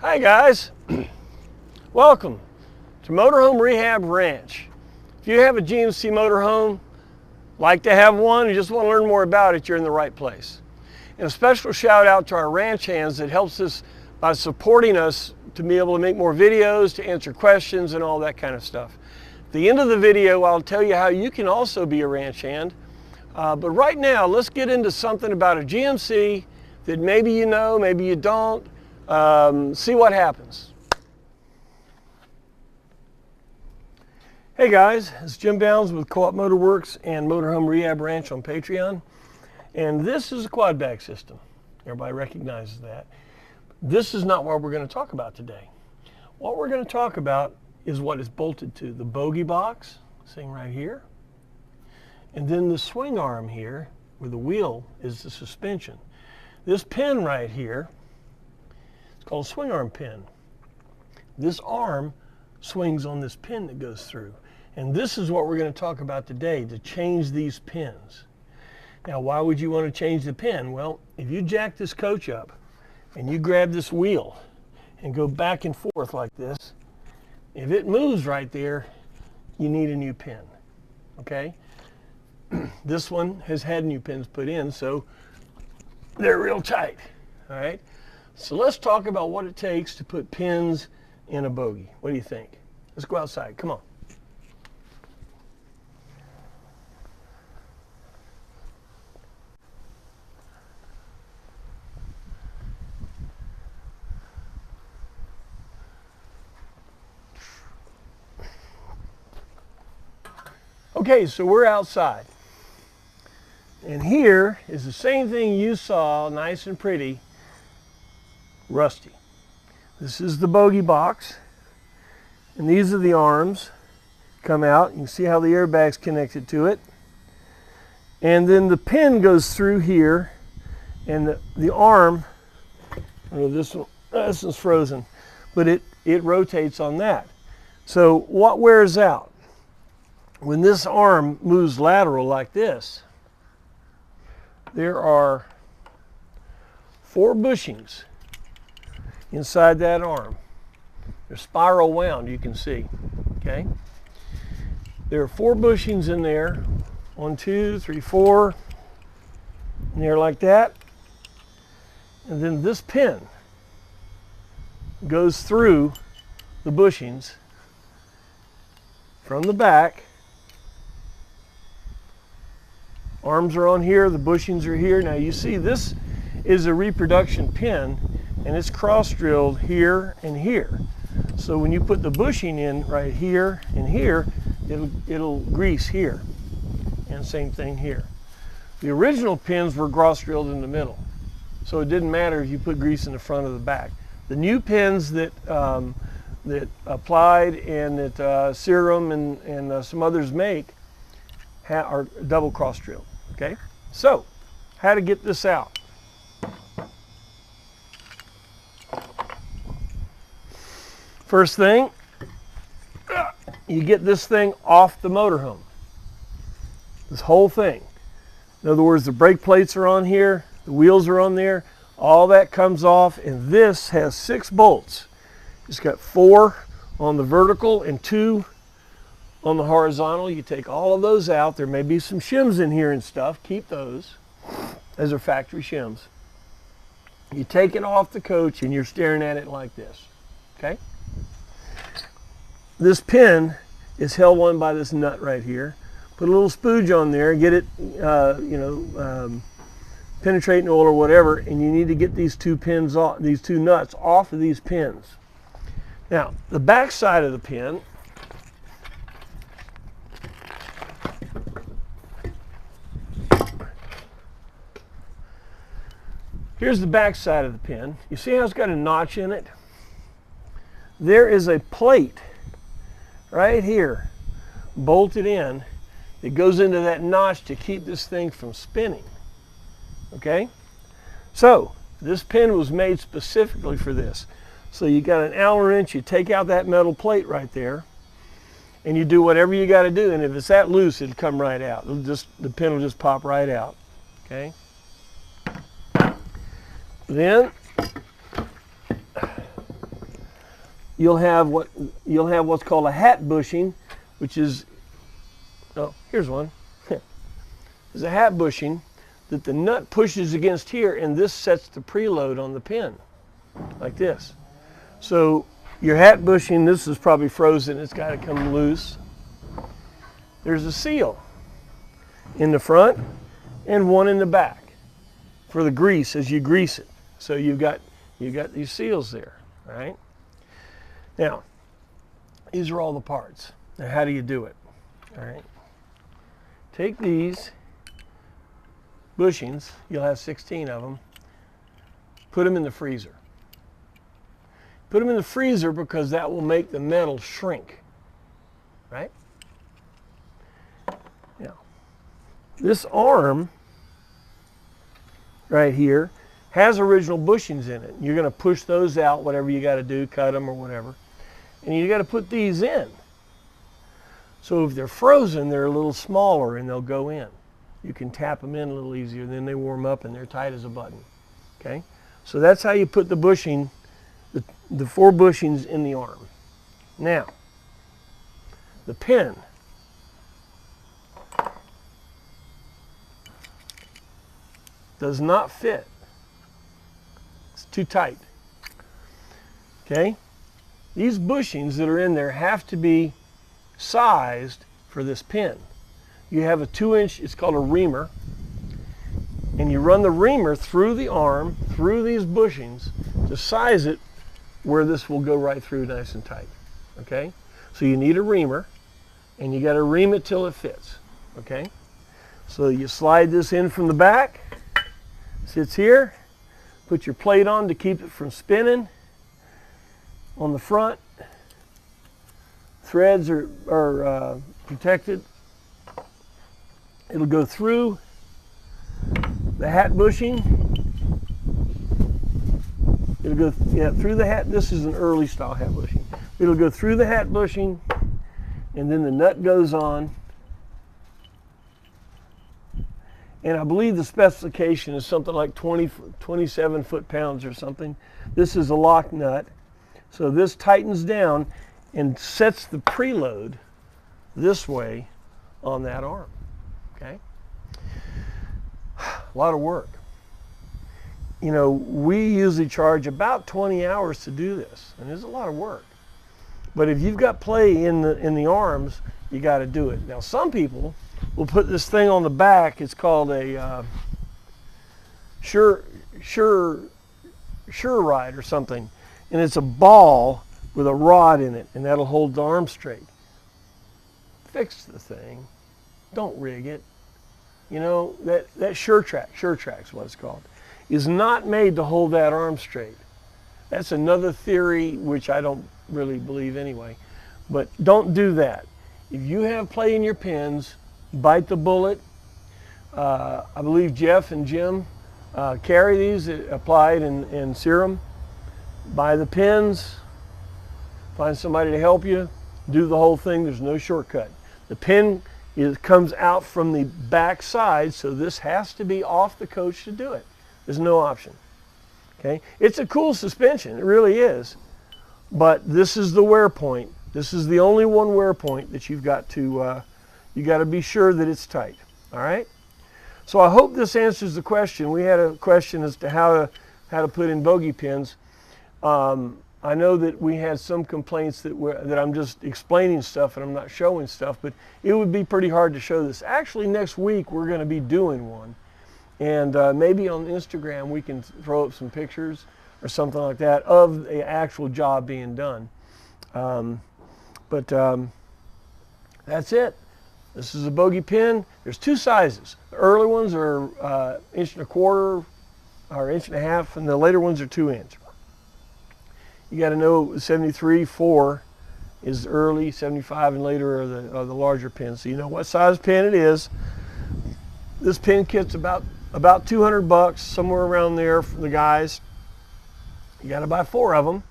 Hi guys, welcome to Motorhome Rehab Ranch. If you have a GMC motorhome, like to have one, and just want to learn more about it, you're in the right place. And a special shout out to our ranch hands that helps us by supporting us to be able to make more videos, to answer questions and all that kind of stuff. At the end of the video, I'll tell you how you can also be a ranch hand. But right now, let's get into something about a GMC that maybe you know, maybe you don't. See what happens. Hey guys, it's Jim Bounds with Co-op Motorworks and Motorhome Rehab Ranch on Patreon. And this is a quad bag system. Everybody recognizes that. This is not what we're going to talk about today. What we're going to talk about is what is bolted to the Bogie box, sitting right here. And then the swing arm here, where the wheel is the suspension. This pin right here, called a swing arm pin. This arm swings on this pin that goes through. And this is what we're going to talk about today, to change these pins. Now, why would you want to change the pin? Well, if you jack this coach up and you grab this wheel and go back and forth like this, if it moves right there, you need a new pin, okay? This one has had new pins put in, so they're real tight, all right? So let's talk about what it takes to put pins in a Bogie. What do you think? Let's go outside. Come on. Okay, so we're outside. And here is the same thing you saw, nice and pretty, rusty. This is the Bogie box, and these are the arms come out. You can see how the airbag's connected to it, and then the pin goes through here, and the arm, this one's frozen, but it rotates on that. So what wears out? When this arm moves lateral like this, there are 4 bushings inside that arm. They're spiral wound, you can see, okay? There are 4 bushings in there, 1, 2, 3, 4, and they're like that. And then this pin goes through the bushings from the back. Arms are on here, the bushings are here. Now you see this is a reproduction pin, and it's cross drilled here and here. So when you put the bushing in right here and here, it'll grease here. And same thing here. The original pins were cross drilled in the middle, so it didn't matter if you put grease in the front or the back. The new pins that Applied and that Serum and some others make are double cross drilled. Okay, so how to get this out? First thing, you get this thing off the motorhome. This whole thing. In other words, the brake plates are on here, the wheels are on there, all that comes off, and this has 6 bolts. It's got 4 on the vertical and 2 on the horizontal. You take all of those out. There may be some shims in here and stuff. Keep those. Those are factory shims. You take it off the coach and you're staring at it like this. Okay? This pin is held on by this nut right here. Put a little spooge on there, get it, penetrating oil or whatever, and you need to get these 2 pins off, these 2 nuts off of these pins. Now, the back side of the pin, here's the back side of the pin. You see how it's got a notch in it? There is a plate right here bolted in that goes into that notch to keep this thing from spinning. Okay? So, this pin was made specifically for this. So you got an Allen wrench, you take out that metal plate right there, and you do whatever you got to do. And if it's that loose, it'll come right out. The pin will just pop right out. Okay? Then you'll have what's called a hat bushing, which is, oh, here's one. There's a hat bushing that the nut pushes against here, and this sets the preload on the pin, like this. So your hat bushing, this is probably frozen, it's got to come loose. There's a seal in the front and one in the back for the grease as you grease it. So you've got these seals there, all right? Now, these are all the parts. Now, how do you do it? All right. Take these bushings, you'll have 16 of them, put them in the freezer. Put them in the freezer because that will make the metal shrink, right? Now, this arm right here has original bushings in it. You're going to push those out, whatever you got to do, cut them or whatever. And you got to put these in. So if they're frozen, they're a little smaller and they'll go in. You can tap them in a little easier, then they warm up and they're tight as a button. Okay? So that's how you put the bushing, the 4 bushings in the arm. Now, the pin. Does not fit. It's too tight. Okay? These bushings that are in there have to be sized for this pin. You have a 2-inch, it's called a reamer, and you run the reamer through the arm, through these bushings, to size it where this will go right through nice and tight. Okay? So you need a reamer, and you got to ream it till it fits. Okay? So you slide this in from the back, sits here, put your plate on to keep it from spinning. On the front, threads are protected. It'll go through the hat bushing. It'll go through the hat. This is an early style hat bushing. It'll go through the hat bushing, and then the nut goes on. And I believe the specification is something like 27 foot-pounds or something. This is a lock nut. So this tightens down and sets the preload this way on that arm. Okay? A lot of work. You know, we usually charge about 20 hours to do this, and it's a lot of work. But if you've got play in the arms, you got to do it. Now, some people will put this thing on the back. It's called a sure ride or something, and it's a ball with a rod in it, and that'll hold the arm straight. Fix the thing. Don't rig it. You know, that sure track's what it's called, is not made to hold that arm straight. That's another theory which I don't really believe anyway. But don't do that. If you have play in your pins, bite the bullet. I believe Jeff and Jim carry these applied in serum. Buy the pins, find somebody to help you, do the whole thing. There's no shortcut. The pin comes out from the back side, so this has to be off the coach to do it. There's no option. Okay? It's a cool suspension, it really is. But this is the wear point. This is the only one wear point that you've got to be sure that it's tight. All right? So I hope this answers the question. We had a question as to how to put in Bogie pins. I know that we had some complaints that I'm just explaining stuff and I'm not showing stuff, but it would be pretty hard to show this. Actually, next week we're going to be doing one. And maybe on Instagram we can throw up some pictures or something like that of the actual job being done. But that's it. This is a Bogie pin. There's 2 sizes. The early ones are 1.25 inches or 1.5 inches, and the later ones are 2 inch. You got to know 73.4 is early, 75 and later are the larger pins. So you know what size pin it is. This pin kit's about $200, somewhere around there for the guys. You got to buy 4 of them.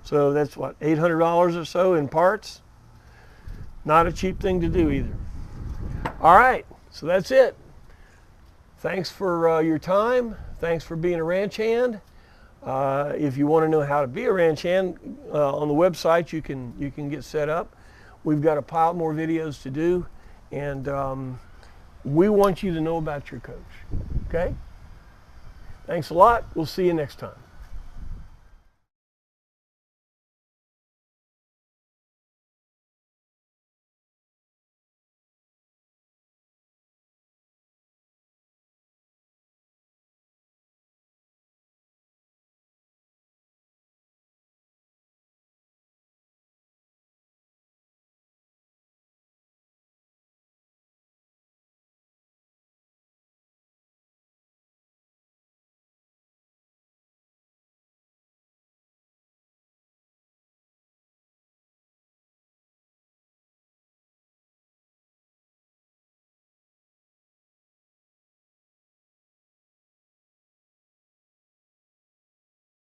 So that's what, $800 or so in parts. Not a cheap thing to do either. All right, so that's it. Thanks for your time. Thanks for being a ranch hand. If you want to know how to be a ranch hand, on the website you can get set up. We've got a pile more videos to do, and we want you to know about your coach. Okay? Thanks a lot. We'll see you next time.